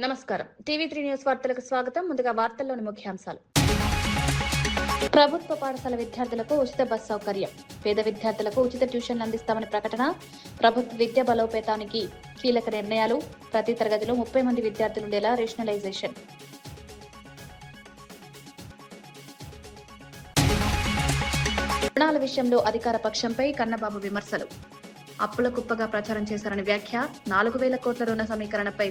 నమస్కారం. టీవీ3 న్యూస్ వార్తలకు స్వాగతం. ముందుగా వార్తల్లోని ముఖ్యాంశాలు. ప్రభుత్వ పాఠశాల విద్యార్థులకు ఉచిత బస్ సౌకర్యం. పేద విద్యార్థులకు ఉచిత ట్యూషన్లు అందిస్తామని ప్రకటన. ప్రభుత్వ విద్య బలోపేతానికి కీలక నిర్ణయాలు. ప్రతి తరగతిలో 30 మంది విద్యార్థులుండేలా రేషనలైజేషన్. రుణాల విషయంలో అధికార పక్షంపై కన్నబాబు విమర్శలు. అప్పుల కుప్పగా ప్రచారం చేశారని వ్యాఖ్య. 4,000 కోట్ల రుణ సమీకరణపై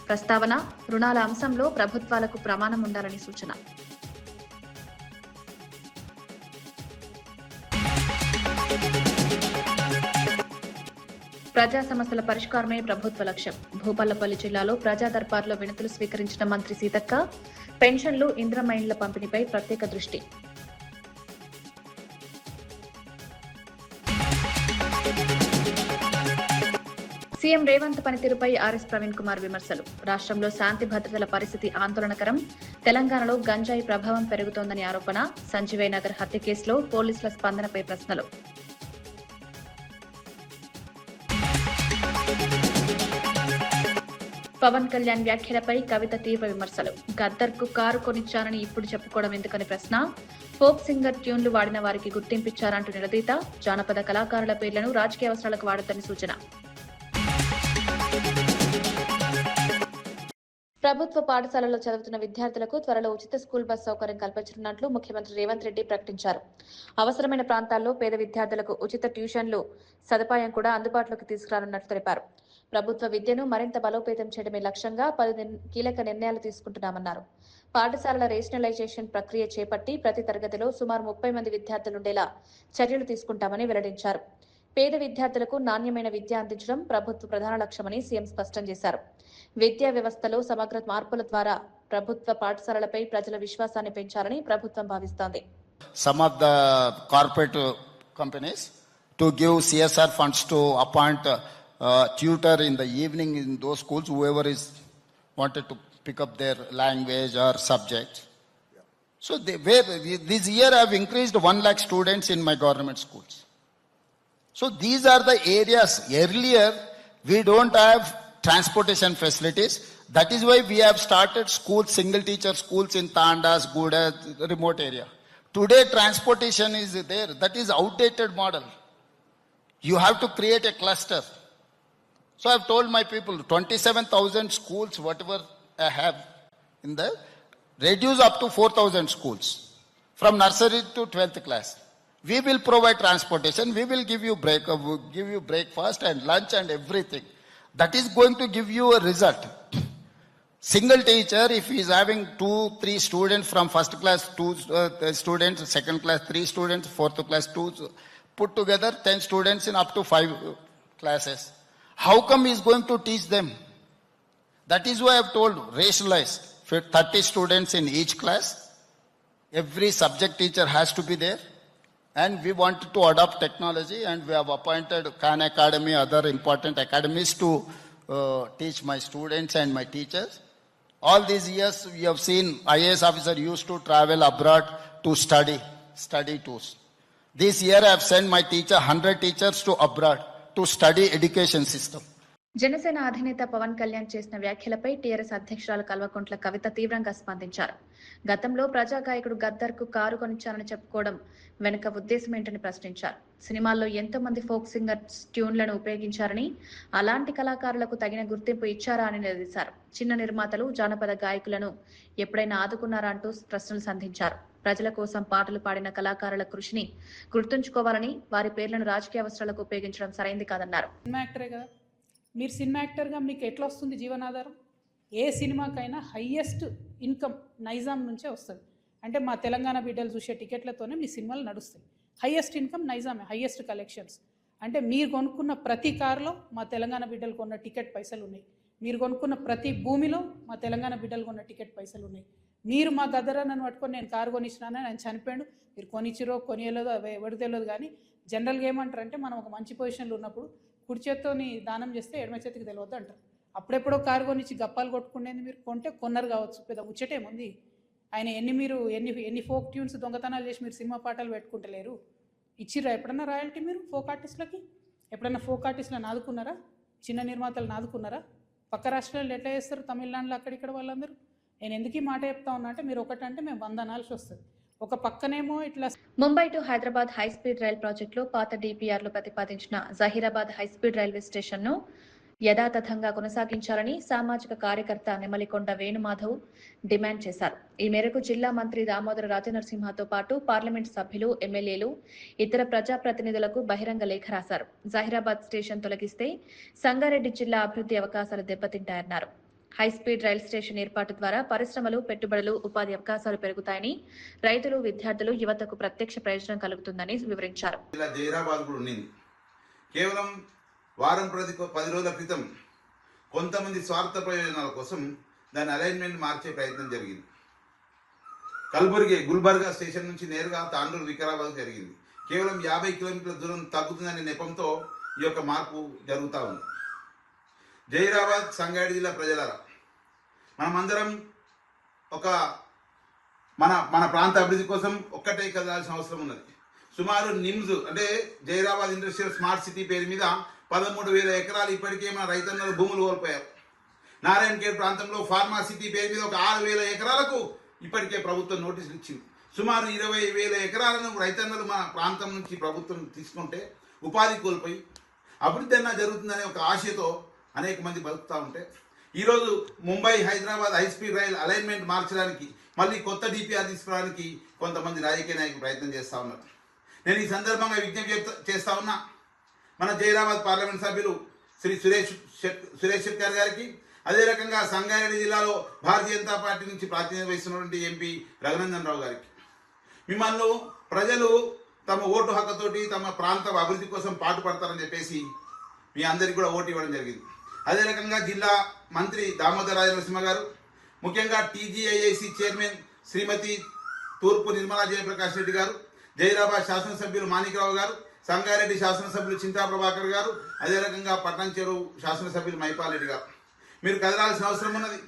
ప్రస్తావన. రుణాల అంశంలో ప్రభుత్వాలకు ప్రమాణం ఉండాలని సూచన. ప్రజా సమస్యల పరిష్కారమే ప్రభుత్వ లక్ష్యం. భూపాలపల్లి జిల్లాలో ప్రజా దర్బార్లో వినతులు స్వీకరించిన మంత్రి సీతక్క. పెన్షన్లు, ఇందిరమ్మ ఇండ్ల పంపిణీపై ప్రత్యేక దృష్టి. సీఎం రేవంత్ పనితీరుపై ఆర్ఎస్ ప్రవీణ్ కుమార్ విమర్శలు. రాష్ట్రంలో శాంతి భద్రతల పరిస్థితి ఆందోళనకరం. తెలంగాణలో గంజాయి ప్రభావం పెరుగుతోందని ఆరోపణ. సంజీవయ్య నగర్ హత్య కేసులో పోలీసుల స్పందనపై ప్రశ్నలు. పవన్ కళ్యాణ్ వ్యాఖ్యలపై కవిత తీవ్ర విమర్శలు. గద్దర్కు కారు కొనిచ్చారని ఇప్పుడు చెప్పుకోవడం ఎందుకని ప్రశ్న. ఫోక్ సింగర్ ట్యూన్లు వాడిన వారికి గుర్తింపిచ్చారంటూ నిలదీత. జానపద కళాకారుల పేర్లను రాజకీయ అవసరాలకు వాడొద్దని సూచన. ప్రభుత్వ పాఠశాలలో చదువుతున్న విద్యార్థులకు త్వరలో ఉచిత స్కూల్ బస్ సౌకర్యం కల్పించనున్నట్లు ముఖ్యమంత్రి రేవంత్ రెడ్డి ప్రకటించారు. అవసరమైన ప్రాంతాల్లో పేద విద్యార్థులకు ఉచిత ట్యూషన్లు సదుపాయం కూడా అందుబాటులోకి తీసుకురానున్నట్లు తెలిపారు. ప్రభుత్వ విద్యను మరింత బలోపేతం చేయడమే లక్ష్యంగా 10 కీలక నిర్ణయాలు తీసుకుంటున్నామన్నారు. పాఠశాలల రేషనలైజేషన్ ప్రక్రియ చేపట్టి ప్రతి తరగతిలో సుమారు 30 మంది విద్యార్థులుండేలా చర్యలు తీసుకుంటామని వెల్లడించారు. పేద విద్యార్థులకు నాణ్యమైన విద్య అందించడం ప్రభుత్వ ప్రధాన లక్ష్యమని సీఎం స్పష్టం చేశారు. విద్యా వ్యవస్థలో సమగ్ర మార్పుల ద్వారా ప్రభుత్వ పాఠశాలలపై ప్రజల విశ్వాసాన్ని పెంచాలని ప్రభుత్వం భావిస్తోంది. Some of the corporate companies to give CSR funds to appoint tutor in the evening in those schools, whoever is wanted to pick up their language or subject. So this year I have increased 1 lakh students in my government schools. So these are the areas. Earlier we don't have transportation facilities. That is why we have started schools, single teacher schools in Tandas, Guda, remote area. Today transportation is there. That is outdated model. You have to create a cluster. So I have told my people 27,000 schools, whatever I have in the, reduce up to 4,000 schools from nursery to 12th class. We will provide transportation. We will give you breakfast and lunch and everything. That is going to give you a result. Single teacher, if he is having 2-3 students from first class, 2 students, second class 3 students, fourth class 2, put together 10 students in up to 5 classes. How come he is going to teach them? That is why I have told rationalize 30 students in each class. Every subject teacher has to be there. And we wanted to adopt technology, and we have appointed Khan Academy, other important academies to teach my students and my teachers. All these years we have seen IAS officer used to travel abroad to study tours. This year I have sent my teacher, 100 teachers to abroad to study education system. Janasena అధినేత పవన్ కళ్యాణ్ చేసిన వ్యాఖ్యలపై TRS అధ్యక్షురాలు కల్వకుంట్ల కవిత తీవ్రంగా స్పందించారు. గతంలో ప్రజా గాయకుడు గద్దర్కు car కొనిచ్చారని చెప్పుకోవడం వెనుక ఉద్దేశం ఏంటని ప్రశ్నించారు. సినిమాల్లో ఎంతో మంది ఫోక్ సింగర్ ట్యూన్లను ఉపయోగించారని, అలాంటి కళాకారులకు తగిన గుర్తింపు ఇచ్చారా అని నిలదీశారు. చిన్న నిర్మాతలు, జానపద గాయకులను ఎప్పుడైనా ఆదుకున్నారా అంటూ ప్రశ్నలు సంధించారు. ప్రజల కోసం పాటలు పాడిన కళాకారుల కృషిని గుర్తుంచుకోవాలని, వారి పేర్లను రాజకీయ అవసరాలకు ఉపయోగించడం సరైంది కాదన్నారు. మీరు సినిమా యాక్టర్గా మీకు ఎట్లా వస్తుంది జీవనాధారం? ఏ సినిమాకైనా హయ్యెస్ట్ ఇన్కమ్ నైజాం నుంచే వస్తుంది. అంటే మా తెలంగాణ బిడ్డలు చూసే టికెట్లతోనే మీ సినిమాలు నడుస్తాయి. హయ్యెస్ట్ ఇన్కమ్ నైజామే, హయ్యెస్ట్ కలెక్షన్స్. అంటే మీరు కొనుక్కున్న ప్రతి కారులో మా తెలంగాణ బిడ్డలు కొన్న టికెట్ పైసలు ఉన్నాయి. మీరు కొనుక్కున్న ప్రతి భూమిలో మా తెలంగాణ బిడ్డలు కొన్న టికెట్ పైసలు ఉన్నాయి. మీరు మా గద్దరన్నను పట్టుకొని నేను కారు కొనిచ్చినానని ఆయన చనిపోయాడు. మీరు కొనిచ్చిరో కొనియలేదో ఎవరు తెలియదు. కానీ జనరల్గా ఏమంటారంటే మనం ఒక మంచి పొజిషన్లో ఉన్నప్పుడు కుడి చేత్తోని దానం చేస్తే ఎడమ చేతికి తెలియద్దు అంటారు. అప్పుడెప్పుడో కారు కొనిచ్చి గప్పాలు కొట్టుకునేది మీరు కొంటే కొన్నారు కావచ్చు, పెద్ద ముచ్చటేముంది. ఆయన ఎన్ని ఫోక్ ట్యూన్స్ దొంగతనాలు చేసి మీరు సినిమా పాటలు పెట్టుకుంటలేరు. ఇచ్చిర్రా ఎప్పుడన్నా రాయల్టీ మీరు ఫోక్ ఆర్టిస్టులకి? ఎప్పుడన్నా ఫోక్ ఆర్టిస్టులను ఆదుకున్నారా? చిన్న నిర్మాతలను ఆదుకున్నారా? పక్క రాష్ట్రాల్లో ఎట్లా చేస్తారు? తమిళనాడులో అక్కడిక్కడ వాళ్ళందరూ. నేను ఎందుకు ఈ మాట చెప్తా ఉన్నా అంటే, మీరు ఒకటంటే మేము 100 అనాల్సి వస్తుంది. ఒక పక్కనేమో ఇట్లా Mumbai to Hyderabad high speed rail ప్రాజెక్టులో పాత డిపిఆర్లు ప్రతిపాదించిన జహీరాబాద్ హైస్పీడ్ రైల్వే స్టేషన్ను యథాతథంగా కొనసాగించాలని సామాజిక కార్యకర్త నెమలికొండ వేణుమాధవ్ డిమాండ్ చేశారు. ఈ మేరకు జిల్లా మంత్రి దామోదర రాజనరసింహతో పాటు పార్లమెంట్ సభ్యులు, ఎమ్మెల్యేలు, ఇతర ప్రజాప్రతినిధులకు బహిరంగ లేఖ రాశారు. జహీరాబాద్ స్టేషన్ తొలగిస్తే సంగారెడ్డి జిల్లా అభివృద్ధి అవకాశాలు దెబ్బతింటాయన్నారు. హైస్పీడ్ రైల్ స్టేషన్ ఏర్పాటు ద్వారా పరిశ్రమలు, పెట్టుబడులు, ఉపాధి అవకాశాలు పెరుగుతాయని, రైతులు, విద్యార్థులు, యువతకు ప్రత్యక్ష ప్రయోజనం కలుగుతుందని వివరించారు. కేవలం వారం 10 రోజుల క్రితం కొంతమంది స్వార్థ ప్రయోజనాల కోసం దాని అలైన్మెంట్ మార్చే ప్రయత్నం జరిగింది. కల్బుర్గి గుల్బర్గా స్టేషన్ నుంచి నేరుగా తాండూరు వికారాబాద్ జరిగింది. కేవలం 50 కిలోమీటర్ల దూరం తగ్గుతుందనే నెపంతో ఈ యొక్క మార్పు జరుగుతూ ఉంది. జహీరాబాద్ సంగారెడ్డి జిల్లా ప్రజలారా, మనమందరం ఒక మన ప్రాంత అభివృద్ధి కోసం ఒక్కటే కదలాల్సిన అవసరం ఉన్నది. సుమారు నిమ్స్ అంటే జహీరాబాద్ ఇండస్ట్రియల్ స్మార్ట్ సిటీ పేరు మీద 13,000 ఎకరాలు ఇప్పటికే మన రైతన్నలు భూములు కోల్పోయారు. నారాయణఖేడ్ ప్రాంతంలో ఫార్మా సిటీ పేరు మీద ఒక 6,000 ఎకరాలకు ఇప్పటికే ప్రభుత్వం నోటీసులు ఇచ్చింది. సుమారు 20,000 ఎకరాలను రైతన్నలు మన ప్రాంతం నుంచి ప్రభుత్వం తీసుకుంటే ఉపాధి కోల్పోయి అభివృద్ధి అన్నా జరుగుతుందనే ఒక ఆశతో అనేక మంది బతుకుతూ ఉంటే, ఈరోజు Mumbai Hyderabad high speed rail alignment మార్చడానికి, మళ్ళీ కొత్త డిపిఆర్ తీసుకురావడానికి కొంతమంది రాజకీయ నాయకులు ప్రయత్నం చేస్తూ ఉన్నారు. నేను ఈ సందర్భంగా విజ్ఞప్తి చేస్తా ఉన్నా, మన జహీరాబాద్ పార్లమెంట్ సభ్యులు శ్రీ సురేష్ శెట్కర్ గారికి, అదే రకంగా సంగారెడ్డి జిల్లాలో భారతీయ జనతా పార్టీ నుంచి ప్రాతినిధ్యం వహిస్తున్నటువంటి ఎంపీ రఘునందన్ రావు గారికి, మిమ్మల్ని ప్రజలు తమ ఓటు హక్కుతోటి తమ ప్రాంత అభివృద్ధి కోసం పాటుపడతారని చెప్పేసి మీ అందరికీ కూడా ఓటు ఇవ్వడం జరిగింది. అదే రకంగా జిల్లా మంత్రి దామోదర రాజనరసింహ గారు, ముఖ్యంగా టీజీఐఐసి చైర్మన్ శ్రీమతి తూర్పు నిర్మలా జయప్రకాష్ రెడ్డి గారు, జహీరాబాద్ శాసనసభ్యులు మాణిక్రావు గారు, సంగారెడ్డి శాసనసభ్యులు చింతా ప్రభాకర్ గారు, అదే రకంగా పట్నం చెరువు శాసనసభ్యులు మైపాల్ రెడ్డి గారు, మీరు కదలాల్సిన అవసరం ఉన్నది.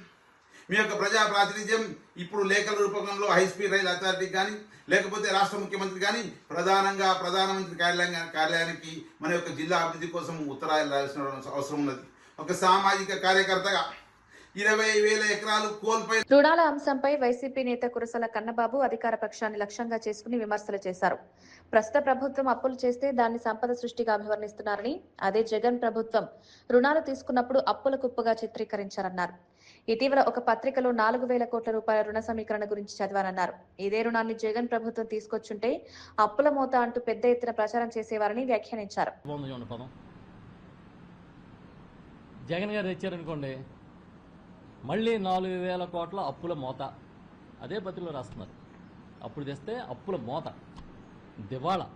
మీ యొక్క ప్రజా ప్రాతినిధ్యం ఇప్పుడు లేఖల రూపకంలో హైస్పీడ్ రైల్ అథారిటీకి కానీ, లేకపోతే రాష్ట్ర ముఖ్యమంత్రి కానీ ప్రధానంగా ప్రధానమంత్రి కార్యాలయానికి మన యొక్క జిల్లా అభివృద్ధి కోసం ఉత్తరాలు రాయాల్సిన అవసరం ఉన్నది. ఒక సామాజిక కార్యకర్తగా 20,000 ఎకరాలు కోల్పోయి రుణాల అంశంపై వైసీపీ నేత కురసల కన్నబాబు అధికార పక్షాన్ని లక్ష్యంగా చేసుకుని విమర్శలు చేశారు. ప్రస్తుత ప్రభుత్వం అప్పులు చేస్తే దాన్ని సంపద సృష్టిగా అభివర్ణిస్తున్నారని, అదే జగన్ ప్రభుత్వం రుణాలు తీసుకున్నప్పుడు అప్పుల కుప్పగా చిత్రీకరించారన్నారు. ఇటీవల ఒక పత్రికలో 4,000 కోట్ల రూపాయల రుణ సమీకరణ గురించి చదివానన్నారు. ఇదే రుణాన్ని జగన్ ప్రభుత్వం తీసుకొచ్చుంటే అప్పుల మోత అంటూ పెద్ద ఎత్తున ప్రచారం చేసేవారని వ్యాఖ్యానించారు. జగన్ గారు తెచ్చారనుకోండి, మళ్ళీ 4,000 కోట్ల అప్పుల మోత అదే పత్రికలో రాస్తున్నారు. అప్పుడు తెస్తే అప్పుల మోత, దివాళా,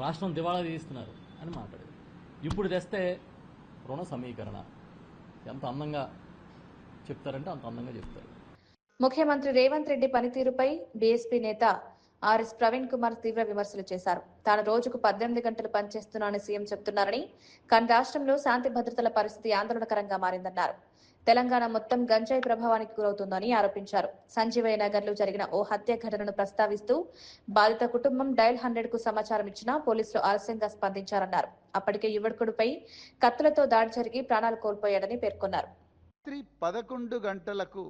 రాష్ట్రం దివాళా తీస్తున్నారు అని మాట్లాడేది. ఇప్పుడు తెస్తే రుణ సమీకరణ. ఎంత అందంగా చెప్తారంటే అంత అందంగా చెప్తారు. ముఖ్యమంత్రి రేవంత్ రెడ్డి పనితీరుపై బీఎస్పీ నేత ఆర్ఎస్ ప్రవీణ్ కుమార్ తీవ్ర విమర్శలు చేశారు. తాను రోజుకు 18 గంటలు పనిచేస్తున్నానని సీఎం చెప్తున్నారని, కానీ రాష్ట్రంలో శాంతి భద్రతల పరిస్థితి ఆందోళనకరంగా మారిందన్నారు. తెలంగాణ మొత్తం గంజాయి ప్రభావానికి గురవుతుందని ఆరోపించారు. సంజీవయ్య నగర్ లో జరిగిన ఓ హత్య ఘటనను ప్రస్తావిస్తూ బాధిత కుటుంబం డయల్ 100 కు సమాచారం ఇచ్చినా పోలీసులు ఆలస్యంగా స్పందించారన్నారు. అప్పటికే యువకుడిపై కత్తులతో దాడి జరిగి ప్రాణాలు కోల్పోయాడని పేర్కొన్నారు. 11 గంటలకు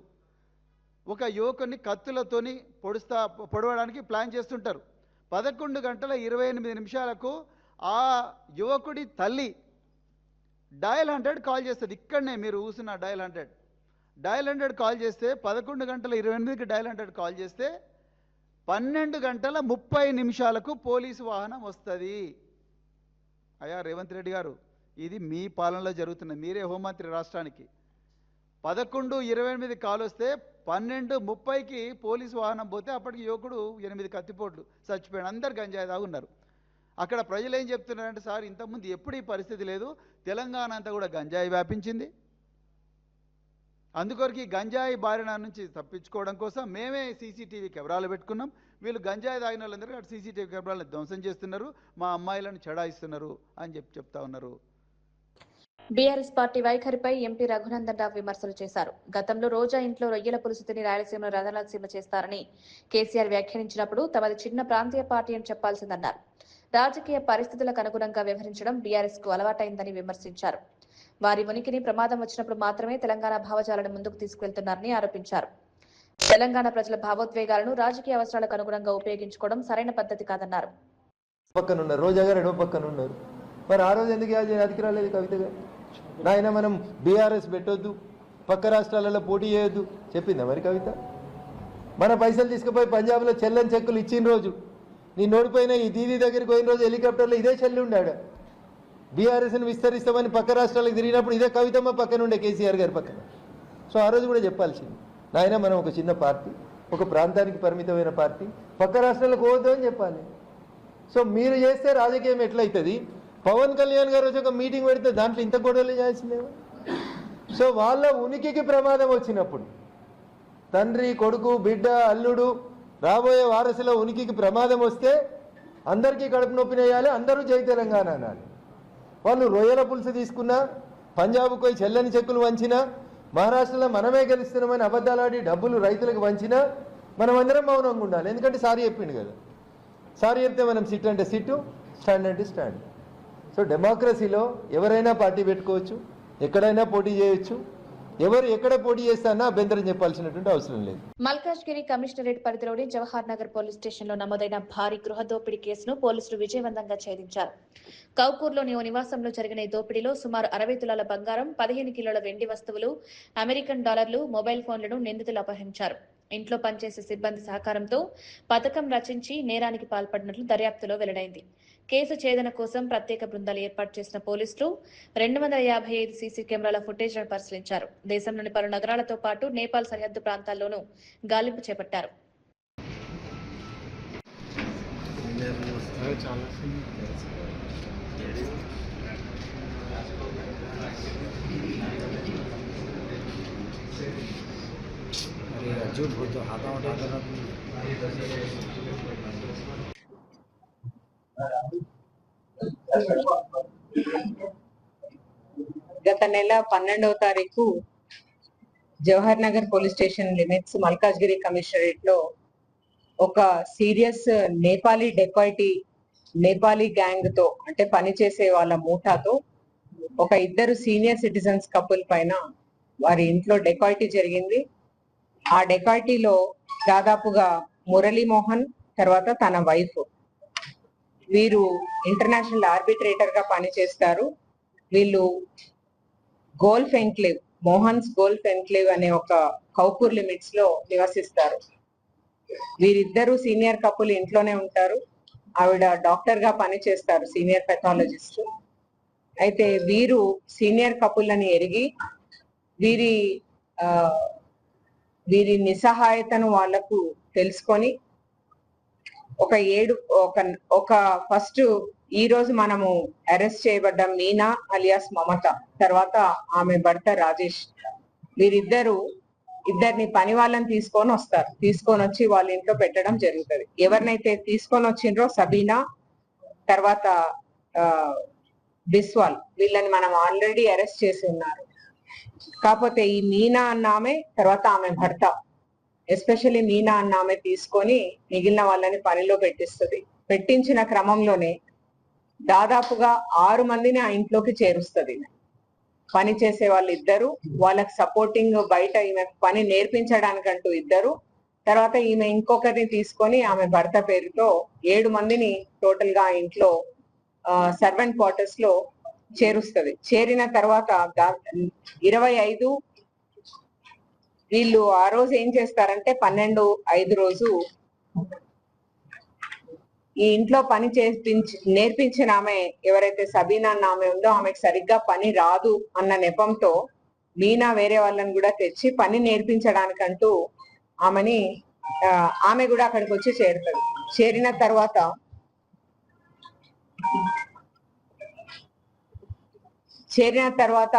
ఒక యువకుని కత్తులతోని పొడవడానికి ప్లాన్ చేస్తుంటారు. 11 గంటల 28 నిమిషాలకు ఆ యువకుడి తల్లి డయల్ 100 కాల్ చేస్తుంది. ఇక్కడనే మీరు ఊసిన డయల్ 100 కాల్ చేస్తే 11 గంటల 28కి డయల్ 100 కాల్ చేస్తే 12 గంటల 30 నిమిషాలకు పోలీసు వాహనం వస్తుంది. అయ్యా రేవంత్ రెడ్డి గారు, ఇది మీ పాలనలో జరుగుతున్నది. మీరే హోంమంత్రి రాష్ట్రానికి. 11:28 కాల్ వస్తే 12:30కి పోలీసు వాహనం పోతే అప్పటికి యువకుడు 8 కత్తిపోట్లు చచ్చిపోయాడు. అందరు గంజాయి తాగున్నారు. అక్కడ ప్రజలు ఏం చెప్తున్నారంటే, సార్ ఇంతకుముందు ఎప్పుడు ఈ పరిస్థితి లేదు, తెలంగాణ అంతా కూడా గంజాయి వ్యాపించింది, అందుకొరకు ఈ గంజాయి బారిన నుంచి తప్పించుకోవడం కోసం మేమే సీసీటీవీ కెమెరాలు పెట్టుకున్నాం. వీళ్ళు గంజాయి తాగిన వాళ్ళందరూ అటు సీసీటీవీ కెమెరాలను ధ్వంసం చేస్తున్నారు, మా అమ్మాయిలను చెడాయిస్తున్నారు అని చెప్తా ఉన్నారు. BRS party వైఖరిపై MP Raghunandan Rao విమర్శలు చేశారు. గతంలో రోజా ఇంట్లో రొయ్యల పులుసు తిని రాయలసీమలో రథనసీమ చేస్తారని కేసీఆర్ వ్యాఖ్యానించినప్పుడు తమది చిన్న ప్రాంతీయ పార్టీ అని చెప్పాల్సిందన్నారు. రాజకీయ పరిస్థితులకు అనుగుణంగా వ్యవహరించడం బీఆర్ఎస్ కు అలవాటైందని విమర్శించారు. వారి ఉనికిని ప్రమాదం వచ్చినప్పుడు మాత్రమే తెలంగాణ భావజాలను ముందుకు తీసుకువెళ్తున్నారని ఆరోపించారు. తెలంగాణ ప్రజల భావోద్వేగాలను రాజకీయ అవసరాలకు అనుగుణంగా ఉపయోగించుకోవడం సరైన పద్ధతి కాదన్నారు. పక్కన ఉన్నారు, రోజా గారు ఎడవ పక్కన ఉన్నారు. మరి ఆ రోజు ఎందుకు అధికి రాలేదు కవిత గారు? నాయన మనం బీఆర్ఎస్ పెట్టొద్దు, పక్క రాష్ట్రాలలో పోటీ చేయొద్దు చెప్పిందా మరి కవిత? మన పైసలు తీసుకుపోయి పంజాబ్లో చెల్లని చెక్కులు ఇచ్చిన రోజు, నీ నోడిపోయిన ఈ దీదీ దగ్గరికి పోయిన రోజు హెలికాప్టర్లో ఇదే చెల్లి ఉండాడు. బీఆర్ఎస్ని విస్తరిస్తామని పక్క రాష్ట్రాలకు తిరిగినప్పుడు ఇదే కవితమ్మ పక్కన ఉండే కేసీఆర్ గారి పక్కన. సో ఆ రోజు కూడా చెప్పాల్సింది, నాయన మనం ఒక చిన్న పార్టీ, ఒక ప్రాంతానికి పరిమితమైన పార్టీ, పక్క రాష్ట్రాలకు పోవద్దు అని చెప్పాలి. సో మీరు చేస్తే రాజకీయం ఎట్లయితుంది? పవన్ కళ్యాణ్ గారు వచ్చి ఒక మీటింగ్ పెడితే దాంట్లో ఇంత గొడవలు చేయాల్సిందేమో. సో వాళ్ళ ఉనికికి ప్రమాదం వచ్చినప్పుడు, తండ్రి, కొడుకు, బిడ్డ, అల్లుడు, రాబోయే వారసుల ఉనికికి ప్రమాదం వస్తే అందరికీ కడుపు నొప్పి వేయాలి, అందరూ జై తెలంగాణ అనాలి. వాళ్ళు రొయ్యల పులుసు తీసుకున్నా, పంజాబ్కు పోయి చెల్లని చెక్కులు వంచినా, మహారాష్ట్రలో మనమే గెలుస్తున్నామని అబద్ధాలాడి డబ్బులు రైతులకు వంచినా మనమందరం మౌనంగా ఉండాలి. ఎందుకంటే సారీ చెప్పిండు కదా. సారీ చెప్తే మనం సిట్ అంటే సిట్టు, స్టాండ్ అంటే స్టాండ్. సో డెమోక్రసీలో ఎవరైనా పార్టీ పెట్టుకోవచ్చు, ఎక్కడైనా పోటీ చేయొచ్చు. ఎవరు ఎక్కడ పోటీ చేస్తానా అభ్యంతరం చెప్పాల్సినటువంటి అవసరం లేదు. మల్కాజ్గిరి కమిషనరేట్ పరిధిలోని జవహర్ నగర్ పోలీస్ స్టేషన్లో నమోదైన భారీ గృహ దోపిడీ కేసును పోలీసులు విజయవంతంగా ఛేదించారు. కౌకూర్లోని ఓ నివాసంలో జరిగిన ఈ దోపిడీలో సుమారు 60 తులాల బంగారం, 15 కిలోల వెండి వస్తువులు, అమెరికన్ డాలర్లు, మొబైల్ ఫోన్లను నిందితులు అపహరించారు. ఇంట్లో పనిచేసే సిబ్బంది సహకారంతో పథకం రచించి నేరానికి పాల్పడినట్లు దర్యాప్తులో వెల్లడైంది. కేసు ఛేదన కోసం ప్రత్యేక బృందాలు ఏర్పాటు చేసిన పోలీసులు 255 సీసీ కెమెరాల ఫుటేజ్లను పరిశీలించారు. దేశంలోని పలు నగరాలతో పాటు నేపాల్ సరిహద్దు ప్రాంతాల్లోనూ గాలింపు చేపట్టారు. గత నెల 12వ తారీఖు Jawahar Nagar police station limits Malkajgiri commissionerate లో ఒక serious Nepali dacoity, Nepali gang తో అంటే పనిచేసే వాళ్ళ మూటాతో ఒక ఇద్దరు సీనియర్ సిటిజన్స్ కపుల్ పైన వారి ఇంట్లో డెకాయిటీ జరిగింది. ఆ డెకాయిటీలో దాదాపుగా మురళీమోహన్ తర్వాత తన వైఫ్, వీరు ఇంటర్నేషనల్ ఆర్బిట్రేటర్ గా పనిచేస్తారు. వీళ్ళు golf enclave, Mohan's golf enclave అనే ఒక కౌకూర్ లిమిట్స్ లో నివసిస్తారు. వీరిద్దరూ సీనియర్ కపుల్ ఇంట్లోనే ఉంటారు. ఆవిడ డాక్టర్ గా పనిచేస్తారు, సీనియర్ పెథాలజిస్ట్. అయితే వీరు సీనియర్ కపుల్ అని ఎరిగి వీరి నిస్సహాయతను వాళ్లకు తెలుసుకొని ఫస్ట్ ఈ రోజు మనము అరెస్ట్ చేయబడ్డ మీనా అలియాస్ మమత, తర్వాత ఆమె భర్త రాజేష్, ఇద్దరిని పని వాళ్ళని తీసుకొని వచ్చి వాళ్ళ ఇంట్లో పెట్టడం జరుగుతుంది. ఎవరినైతే తీసుకొని వచ్చిండ్రో సబీనా తర్వాత బిస్వాల్, వీళ్ళని మనం ఆల్రెడీ అరెస్ట్ చేసి ఉన్నారు. కాకపోతే ఈ మీనా అన్న ఆమె తర్వాత ఆమె భర్త, ఎస్పెషల్లీ మీనా అన్న ఆమె తీసుకొని మిగిలిన వాళ్ళని పనిలో పెట్టించిన క్రమంలోనే దాదాపుగా 6 మందిని ఆ ఇంట్లోకి చేరుస్తుంది. పని చేసే వాళ్ళు ఇద్దరు, వాళ్ళకి సపోర్టింగ్ బయట ఈమె పని నేర్పించడానికంటూ ఇద్దరు, తర్వాత ఈమె ఇంకొకరిని తీసుకొని ఆమె భర్త పేరుతో 7 మందిని టోటల్ గా ఆ ఇంట్లో సర్వెంట్ క్వార్టర్స్ లో చేరుస్తుంది. చేరిన తర్వాత 25 వీళ్ళు ఆ రోజు ఏం చేస్తారంటే 12/5 రోజు ఈ ఇంట్లో పని నేర్పించిన ఆమె ఎవరైతే సబీనా అన్న ఆమె ఉందో ఆమెకు సరిగ్గా పని రాదు అన్న నెపంతో మీనా వేరే వాళ్ళని కూడా తెచ్చి పని నేర్పించడానికంటూ ఆమె కూడా అక్కడికి వచ్చి చేరుతుంది. చేరిన తర్వాత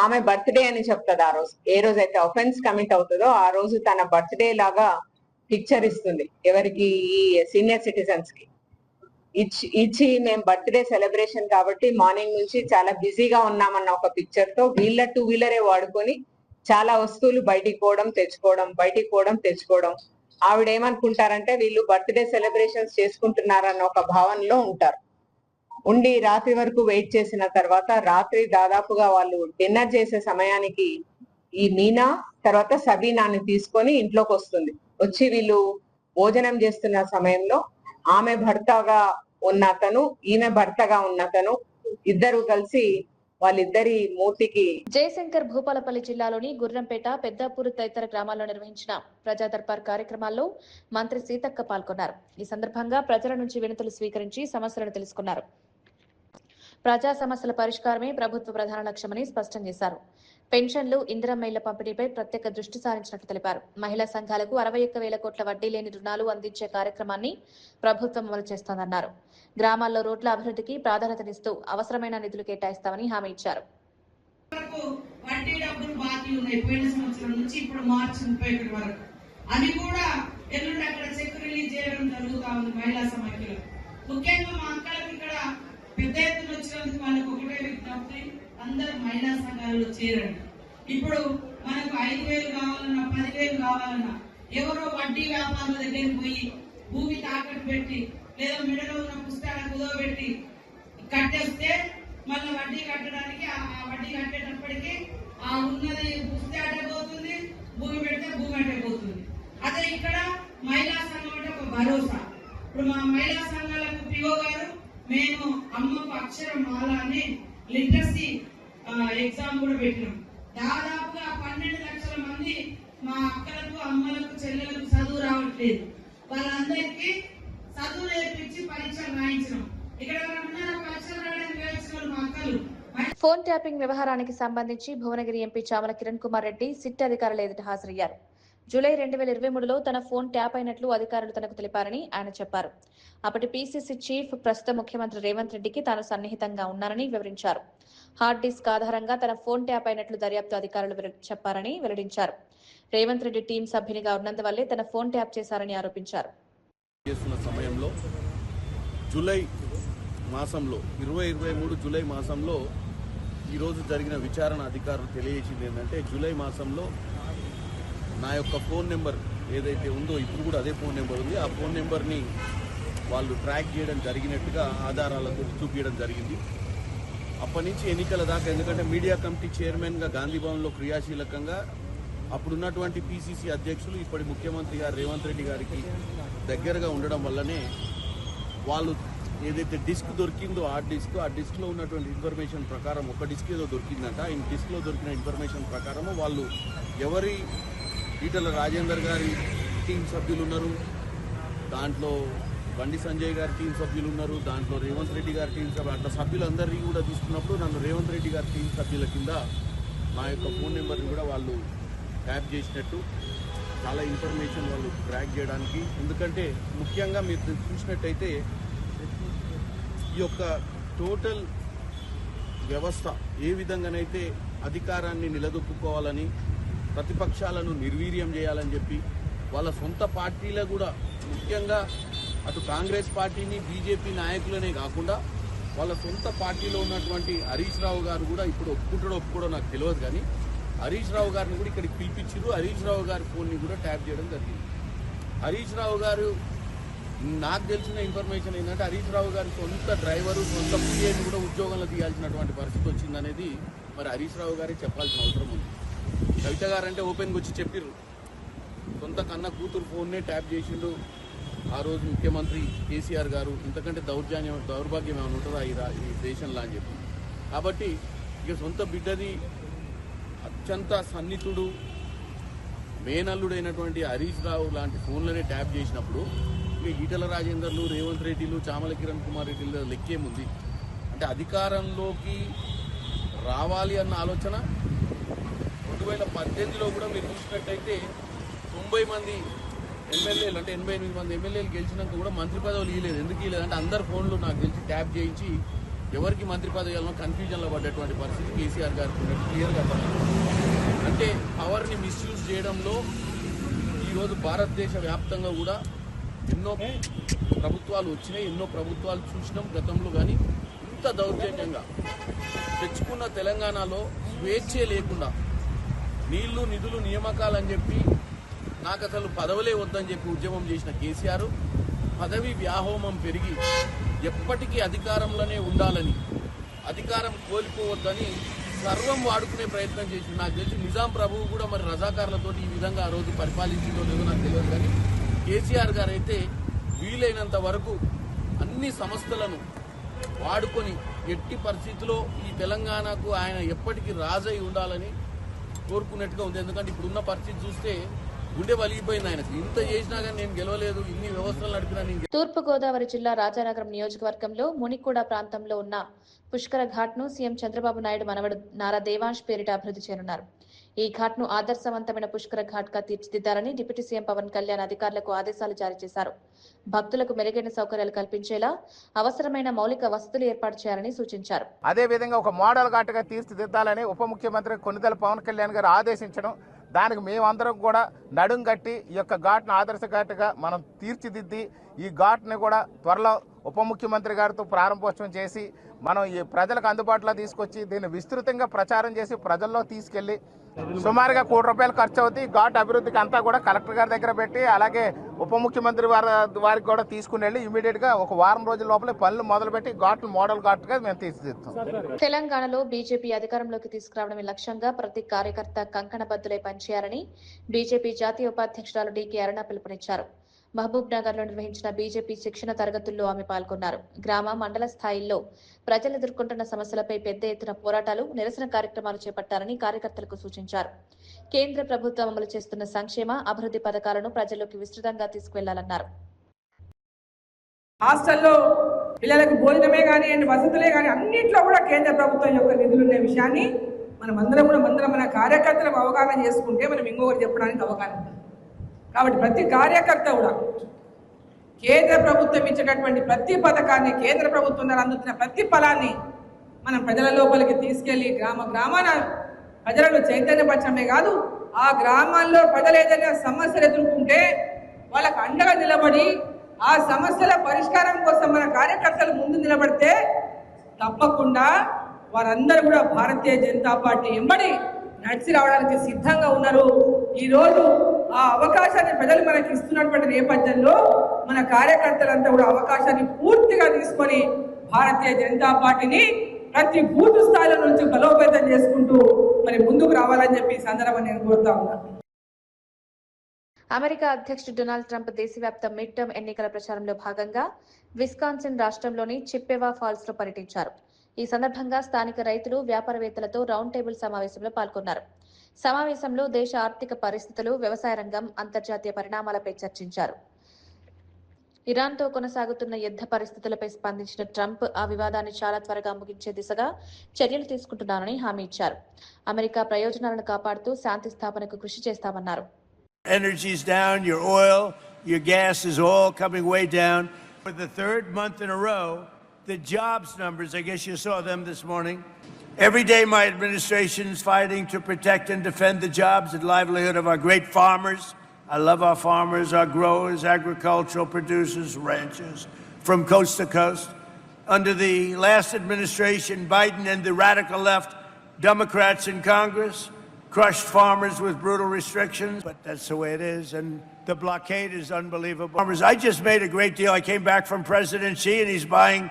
ఆమె బర్త్డే అని చెప్తుంది. ఆ రోజు ఏ రోజైతే అఫెన్స్ కమిట్ అవుతుందో ఆ రోజు తన బర్త్డే లాగా పిక్చర్ ఇస్తుంది. ఎవరికి? ఈ సీనియర్ సిటిజన్స్ కి ఇచ్చి మేము బర్త్డే సెలబ్రేషన్ కాబట్టి మార్నింగ్ నుంచి చాలా బిజీగా ఉన్నామన్న ఒక పిక్చర్ తో వీళ్ళ 2 వీలరే వాడుకొని చాలా వస్తువులు బయటికి పోవడం తెచ్చుకోవడం. ఆవిడ ఏమనుకుంటారంటే వీళ్ళు బర్త్డే సెలబ్రేషన్స్ చేసుకుంటున్నారన్న ఒక భావనలో ఉంటారు. ఉండి రాత్రి వరకు వెయిట్ చేసిన తర్వాత రాత్రి దాదాపుగా వాళ్ళు డిన్నర్ చేసే సమయానికి ఈ మీనా తర్వాత సబీనాని తీసుకొని ఇంట్లోకి వస్తుంది. వచ్చి వీళ్ళు భోజనం చేస్తున్న సమయంలో ఆమె భర్తగా ఉన్న అతను, ఈమె భర్తగా ఉన్న అతను ఇద్దరు కలిసి వాళ్ళిద్దరి మూర్తికి జయశంకర్ భూపాలపల్లి జిల్లాలోని గుర్రంపేట, పెద్దాపూర్ తదితర గ్రామాల్లో నిర్వహించిన ప్రజా దర్బార్ కార్యక్రమాల్లో మంత్రి సీతక్క పాల్గొన్నారు. ఈ సందర్భంగా ప్రజల నుంచి వినతులు స్వీకరించి సమస్యలను తెలుసుకున్నారు. ప్రజా సమస్యల పరిష్కారమే ప్రభుత్వ ప్రధాన లక్ష్యమని స్పష్టం చేశారు. పెన్షన్లు, ఇందిరమ్మ ఇళ్ల పంపిణీపై ప్రత్యేక దృష్టి సారించినట్లు తెలిపారు. మహిళా సంఘాలకు 61,000 కోట్ల వడ్డీ లేని రుణాలు అందించే కార్యక్రమాన్ని ప్రభుత్వం అమలు చేస్తోందన్నారు. గ్రామాల్లో రోడ్ల అభివృద్ధికి ప్రాధాన్యతనిస్తూ అవసరమైన నిధులు కేటాయిస్తామని హామీ ఇచ్చారు. వడ్డీ డబ్బులు బాకీ ఉన్నాయి పోయిన సంవత్సరం నుంచి ఇప్పుడు మార్చి 31 వరకు. అది కూడా ఎల్లుండి అక్కడ చెక్ రిలీజ్ చేయడం జరుగుతా ఉంది మహిళా సమాఖ్యలో. ముఖ్యంగా మా అక్కలకు ఇక్కడ పెద్ద ఎత్తున వచ్చినందుకు వాళ్ళకు ఒకటే విజ్ఞప్తి, అందరు మహిళా సంఘాలలో చేరండి. ఇప్పుడు మనకు 5,000 కావాలన్నా 10,000 కావాలన్నా ఎవరో వడ్డీ వ్యాపారుల దగ్గరికి పోయి భూమి తాకట్టు పెట్టి లేదా మెడలో ఉన్న పుస్తకాలు కుదవబెట్టి కట్టేస్తే మళ్ళీ వడ్డీ కట్టడానికి ఆ వడ్డీ కట్టేటప్పటికి ఆ ఉన్నది పుస్తక అడ్డపోతుంది, భూమి పెడితే భూమి అడ్డపోతుంది. అదే ఇక్కడ మహిళా సంఘం అంటే ఒక భరోసా. ఇప్పుడు మా మహిళా సంఘాలకు పిఓ గారు మేము అమ్మకు అక్షరం మాల అని లిటరసీ ఎగ్జామ్ కూడా పెట్టినాం. దాదాపుగా 12 లక్షల మంది మా అక్కలకు, అమ్మలకు, చెల్లెలకు చదువు రావట్లేదు. వాళ్ళందరికీ చదువు నేర్పించి పరీక్షలు రాయించడం. ఇక్కడ పరీక్షలు రాయడానికి వేసిన మా అక్కలు. ఫోన్ ట్యాపింగ్ వ్యవహారానికి సంబంధించి భువనగిరి ఎంపీ చామల కిరణ్ కుమార్ రెడ్డి సిట్ అధికారుల ఎదుట హాజరయ్యారు. జూలై 2023లో తన ఫోన్ ట్యాప్ అయినట్లు అధికారులు తనకు తెలిపారని ఆయన చెప్పారు. అప్పటి పీసీసీ చీఫ్, ప్రస్తుత ముఖ్యమంత్రి రేవంత్ రెడ్డికి తాను సన్నిహితంగా ఉన్నారని వివరించారు. హార్డ్ డిస్క్ ఆధారంగా తన ఫోన్ ట్యాప్ అయినట్లు దర్యాప్తు అధికారులు చెప్పారని వెల్లడించారు. రేవంత్ రెడ్డి టీం సభ్యునిగా ఉన్నందువల్లే తన ఫోన్ ట్యాప్ చేశారని ఆరోపించారు. సమయంలో జూలై మాసంలో 2023 జూలై మాసంలో ఈరోజు జరిగిన విచారణ అధికారులు తెలియజేసింది ఏంటంటే, జూలై మాసంలో నా యొక్క ఫోన్ నెంబర్ ఏదైతే ఉందో ఇప్పుడు కూడా అదే ఫోన్ నెంబర్ ఉంది. ఆ ఫోన్ నెంబర్ని వాళ్ళు ట్రాక్ చేయడం జరిగినట్టుగా ఆధారాలతో చూపించడం జరిగింది. అప్పటి నుంచి ఎన్నికల దాకా, ఎందుకంటే మీడియా కమిటీ చైర్మన్గా గాంధీ భవన్లో క్రియాశీలకంగా అప్పుడున్నటువంటి పీసీసీ అధ్యక్షులు ఇప్పటి ముఖ్యమంత్రి గారు రేవంత్ రెడ్డి గారికి దగ్గరగా ఉండడం వల్లనే వాళ్ళు ఏదైతే డిస్క్ దొరికిందో ఆ డిస్క్లో ఉన్నటువంటి ఇన్ఫర్మేషన్ ప్రకారం, ఒక డిస్క్ ఏదో దొరికిందంట, ఈ డిస్క్లో దొరికిన ఇన్ఫర్మేషన్ ప్రకారము వాళ్ళు ఎవరి ఈటల రాజేందర్ గారి టీం సభ్యులు ఉన్నారు, దాంట్లో బండి సంజయ్ గారి టీం సభ్యులు ఉన్నారు, దాంట్లో రేవంత్ రెడ్డి గారి టీం సభ్యులు, అట్లా సభ్యులందరినీ కూడా తీసుకున్నప్పుడు నన్ను రేవంత్ రెడ్డి గారి టీం సభ్యుల కింద నా యొక్క ఫోన్ నెంబర్ని కూడా వాళ్ళు ట్యాప్ చేసినట్టు చాలా ఇన్ఫర్మేషన్ వాళ్ళు ట్రాక్ చేయడానికి. ఎందుకంటే ముఖ్యంగా మీరు చూసినట్టయితే ఈ యొక్క టోటల్ వ్యవస్థ ఏ విధంగానైతే అధికారాన్ని నిలదొక్కుకోవాలని, ప్రతిపక్షాలను నిర్వీర్యం చేయాలని చెప్పి వాళ్ళ సొంత పార్టీలో కూడా, ముఖ్యంగా అటు కాంగ్రెస్ పార్టీని, బీజేపీ నాయకులనే కాకుండా వాళ్ళ సొంత పార్టీలో ఉన్నటువంటి హరీష్ రావు గారు కూడా, ఇప్పుడు ఒప్పుకోవడం నాకు తెలియదు కానీ హరీష్ రావు గారిని కూడా ఇక్కడికి పిలిపించారు. హరీష్ రావు గారి ఫోన్ని కూడా ట్యాప్ చేయడం జరిగింది. హరీష్ రావు గారు, నాకు తెలిసిన ఇన్ఫర్మేషన్ ఏంటంటే, హరీష్ రావు గారి సొంత డ్రైవరు, సొంత పిఏని కూడా ఉద్యోగంలో తీయాల్సినటువంటి పరిస్థితి వచ్చిందనేది మరి హరీష్ రావు గారే చెప్పాల్సిన అవసరం ఉంది. కవిత గారంటే ఓపెన్గా వచ్చి చెప్పిర్రు, సొంత కన్న కూతురు ఫోన్నే ట్యాప్ చేసిండు ఆ రోజు ముఖ్యమంత్రి కేసీఆర్ గారు. ఇంతకంటే దౌర్భాగ్యం ఏమైనా ఉంటుందా ఈ దేశంలో అని చెప్పి. కాబట్టి ఇక సొంత బిడ్డది అత్యంత సన్నిహితుడు, మేనల్లుడైనటువంటి హరీష్ రావు లాంటి ఫోన్లనే ట్యాప్ చేసినప్పుడు ఇక ఈటల రాజేందర్లు, రేవంత్ రెడ్డిలు, చామల కిరణ్ కుమార్ రెడ్డిల లెక్కేముంది అంటే, అధికారంలోకి రావాలి అన్న ఆలోచన 2018లో కూడా మీరు చూసినట్టయితే 90 మంది ఎమ్మెల్యేలు, అంటే 88 మంది ఎమ్మెల్యేలు గెలిచినాక కూడా మంత్రి పదవులు ఇవ్వలేదు. ఎందుకు ఇవ్వలేదు అంటే, అందరు ఫోన్లు నాకు తెలిసి ట్యాప్ చేయించి ఎవరికి మంత్రి పదవి ఇవ్వాలో కన్ఫ్యూజన్లో పడ్డటువంటి పరిస్థితి కేసీఆర్ గారికి క్లియర్గా పడుతుంది. అంటే పవర్ని మిస్యూజ్ చేయడంలో ఈరోజు భారతదేశ వ్యాప్తంగా కూడా ఎన్నో ప్రభుత్వాలు వచ్చినాయి, ఎన్నో ప్రభుత్వాలు చూసినాం గతంలో. కానీ ఇంత దౌర్జన్యంగా తెచ్చుకున్న తెలంగాణలో స్వేచ్ఛే లేకుండా నీళ్లు, నిధులు, నియామకాలని చెప్పి నాకు అసలు పదవులే వద్దని చెప్పి ఉద్యమం చేసిన కేసీఆర్ పదవి వ్యామోహం పెరిగి ఎప్పటికీ అధికారంలోనే ఉండాలని, అధికారం కోల్పోవద్దని సర్వం వాడుకునే ప్రయత్నం చేసి, నాకు తెలిసి నిజాం ప్రభువు కూడా మరి రజాకారులతో ఈ విధంగా ఆ రోజు పరిపాలించిందో లేదో నాకు తెలియదు. కానీ కేసీఆర్ గారు అయితే వీలైనంత వరకు అన్ని సంస్థలను వాడుకొని ఎట్టి పరిస్థితిలో ఈ తెలంగాణకు ఆయన ఎప్పటికీ రాజై ఉండాలని కోరుకున్నట్టుగా ఉంది. ఎందుకంటే ఇప్పుడున్న పరిస్థితి చూస్తే గుండె వలిగిపోయింది ఆయనకు. ఇంత చేసినా కానీ నేను గెలవలేదు, ఇన్ని వ్యవస్థలు నడిపినా నేను. తూర్పుగోదావరి జిల్లా రాజానగరం నియోజకవర్గంలో మునిగూడ ప్రాంతంలో ఉన్న పుష్కర ఘాట్ను సీఎం చంద్రబాబు నాయుడు మనవడు నారా దేవాంశ్ పేరిట అభివృద్ధి చేయనున్నారు. ఈ ఘాట్ను ఆదర్శవంతమైన పుష్కర ఘాట్ గా తీర్చిదిద్దాలని డిప్యూటీ సీఎం పవన్ కళ్యాణ్ అధికారులకు ఆదేశాలు జారీ చేశారు. భక్తులకు మెరుగైన సౌకర్యాలు కల్పించేలా అవసరమైన మౌలిక వసతులు ఏర్పాటు చేయాలని సూచించారు. అదేవిధంగా ఒక మోడల్ ఘాట్ గా తీర్చిదిద్దాలని ఉప ముఖ్యమంత్రి కొనిదెల పవన్ కళ్యాణ్ గారు ఆదేశించడం, దానికి మేమందరం కూడా నడుం కట్టి ఈ యొక్క ఘాట్ను ఆదర్శ ఘాట్గా మనం తీర్చిదిద్ది ఈ ఘాట్ని కూడా త్వరలో ఉప ముఖ్యమంత్రి గారితో ప్రారంభోత్సవం చేసి మనం ఈ ప్రజలకు అందుబాటులో తీసుకొచ్చి దీన్ని విస్తృతంగా ప్రచారం చేసి ప్రజల్లో తీసుకెళ్లి సుమారుగా ₹1 కోటి ఖర్చు అవుతుంది. ఘాట్ అభివృద్ధికి అంతా కూడా కలెక్టర్ గారి దగ్గర పెట్టి అలాగే ఉప ముఖ్యమంత్రి వారికి కూడా తీసుకుని వెళ్ళి ఇమీడియట్ గా ఒక వారం రోజుల లోపలే పనులు మొదలుపెట్టి ఘాట్లు మోడల్ ఘాట్ గా మేము తీర్చిదిద్దాం. తెలంగాణలో బీజేపీ అధికారంలోకి తీసుకురావడమే లక్ష్యంగా ప్రతి కార్యకర్త కంకణబద్దులై పనిచేయాలని బీజేపీ జాతీయ ఉపాధ్యక్షురాలు డీకే అరుణ పిలుపునిచ్చారు. మహబూబ్ నగర్ లో నిర్వహించిన బీజేపీ శిక్షణ తరగతుల్లో ఆమె పాల్గొన్నారు. గ్రామ మండల స్థాయిల్లో ప్రజలు ఎదుర్కొంటున్న సమస్యలపై పెద్ద ఎత్తున పోరాటాలు, నిరసన కార్యక్రమాలు చేపట్టాలని కార్యకర్తలకు సూచించారు. కేంద్ర ప్రభుత్వం అమలు చేస్తున్న సంక్షేమ, అభివృద్ధి పథకాలను ప్రజల్లోకి విస్తృతంగా తీసుకువెళ్లాలన్నారు. హాస్టల్లో పిల్లలకు భోజనమే కానివ్వండి, వసతులే కానీ అన్నింటిలో కూడా కేంద్ర ప్రభుత్వం యొక్క నిధులున్న విషయాన్ని మనమందరం మన కార్యకర్తలకు అవగాహన చేసుకుంటే మనం ఇంకొకటి చెప్పడానికి అవగాహన. కాబట్టి ప్రతి కార్యకర్త కూడా కేంద్ర ప్రభుత్వం ఇచ్చేటటువంటి ప్రతి పథకాన్ని, కేంద్ర ప్రభుత్వం ద్వారా అందుతున్న ప్రతి ఫలాన్ని మనం ప్రజల లోపలికి తీసుకెళ్లి గ్రామాన ప్రజలను చైతన్యపరచడమే కాదు, ఆ గ్రామాల్లో ప్రజలు ఏదైనా సమస్యలు ఎదుర్కొంటే వాళ్ళకు అండగా నిలబడి ఆ సమస్యల పరిష్కారం కోసం మన కార్యకర్తలు ముందు నిలబడితే తప్పకుండా వారందరూ కూడా భారతీయ జనతా పార్టీ ఎంబడి నడిచి రావడానికి సిద్ధంగా ఉన్నారు. ఈ రోజు ఆ అవకాశాన్ని ప్రజలు మనకి ఇస్తున్నటువంటి నేపథ్యంలో మన కార్యకర్తలంతా కూడా అవకాశాన్ని పూర్తిగా తీసుకొని భారతీయ జనతా పార్టీని ప్రతి బూత్ స్థాయిల నుంచి బలోపేతం చేసుకుంటూ మరి ముందుకు రావాలని చెప్పి ఈ సందర్భంగా నేను కోరుతా ఉన్నాను. అమెరికా అధ్యక్షుడు డొనాల్డ్ ట్రంప్ దేశవ్యాప్త మిడ్ టర్మ్ ఎన్నికల ప్రచారంలో భాగంగా విస్కాన్సిన్ రాష్ట్రంలోని చిప్పెవా ఫాల్స్ లో పర్యటించారు. ఈ సందర్భంగా స్థానిక రైతులు, వ్యాపారవేత్తలతో రౌండ్ టేబుల్ సమావేశంలో పాల్గొన్నారు. సమావేశంలో దేశ ఆర్థిక పరిస్థితులు, వ్యవసాయ రంగం, అంతర్జాతీయ పరిణామాలపై చర్చించారు. ఇరాన్తో కొనసాగుతున్న యుద్ధ పరిస్థితులపై స్పందించిన ట్రంప్ ఆ వివాదాన్ని చాలా త్వరగా ముగించే దిశగా చర్యలు తీసుకుంటున్నారని హామీ ఇచ్చారు. అమెరికా ప్రయోజనాలను కాపాడుతూ శాంతి స్థాపనకు కృషి చేస్తామన్నారు. Energy's down, your oil, your gas is all coming way down. For the third month in a row, the jobs numbers, I guess you saw them this morning. Every day my administration is fighting to protect and defend the jobs and livelihood of our great farmers. I love our farmers, our growers, agricultural producers, ranchers from coast to coast. Under the last administration, Biden and the radical left Democrats in Congress crushed farmers with brutal restrictions, but that's the way it is, and the blockade is unbelievable. Farmers, I just made a great deal. I came back from President Xi, and he's buying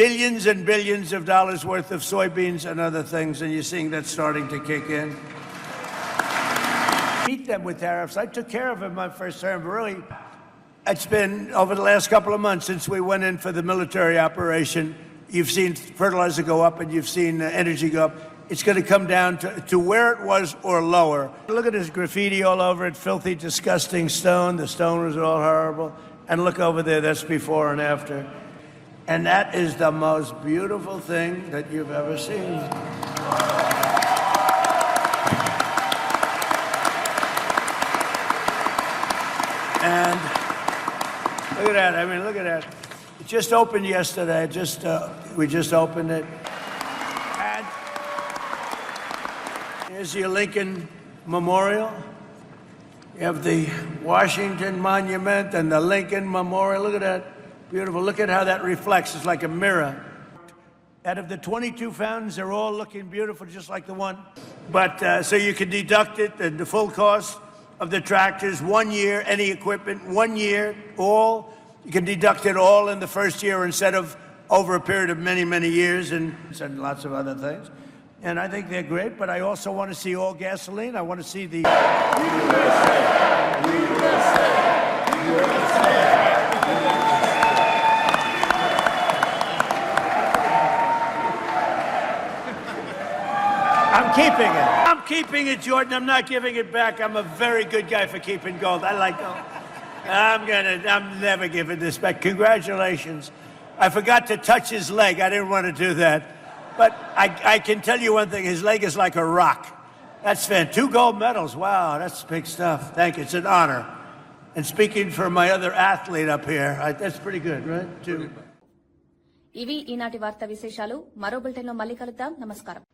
billions and billions of dollars worth of soybeans and other things, and you're seeing that starting to kick in. Beat them with tariffs. I took care of it my first term, but really, it's been over the last couple of months since we went in for the military operation. You've seen fertilizer go up, and you've seen energy go up. It's going to come down to where it was or lower. Look at this graffiti all over it, filthy, disgusting stone. The stone was all horrible. And look over there, that's before and after. And that is the most beautiful thing that you've ever seen. And look at that. I mean, look at that. It just opened yesterday. We just opened it. And here's your Lincoln Memorial. You have the Washington Monument and the Lincoln Memorial. Look at that. Beautiful. Look at how that reflects. It's like a mirror. Out of the 22 fountains, they're all looking beautiful, just like the one. But so you can deduct it, the full cost of the tractors, 1 year, any equipment, 1 year, all You can deduct it all in the first year instead of over a period of many, many years and lots of other things. And I think they're great, but I also want to see all gasoline. I want to see the... I'm keeping it. I'm keeping it, Jordan. I'm not giving it back. I'm a very good guy for keeping gold. I like gold. I'm never giving this back. Congratulations. I forgot to touch his leg. I didn't want to do that. But I can tell you one thing. His leg is like a rock. That's fantastic. 2 gold medals. Wow, that's big stuff. Thank you. It's an honor. And speaking for my other athlete up here, that's pretty good, right? ఇవి ఈనాటి వార్తా విశేషాలు. మరో బులెటిన్లో మళ్ళీ కలుద్దాం. నమస్కారం.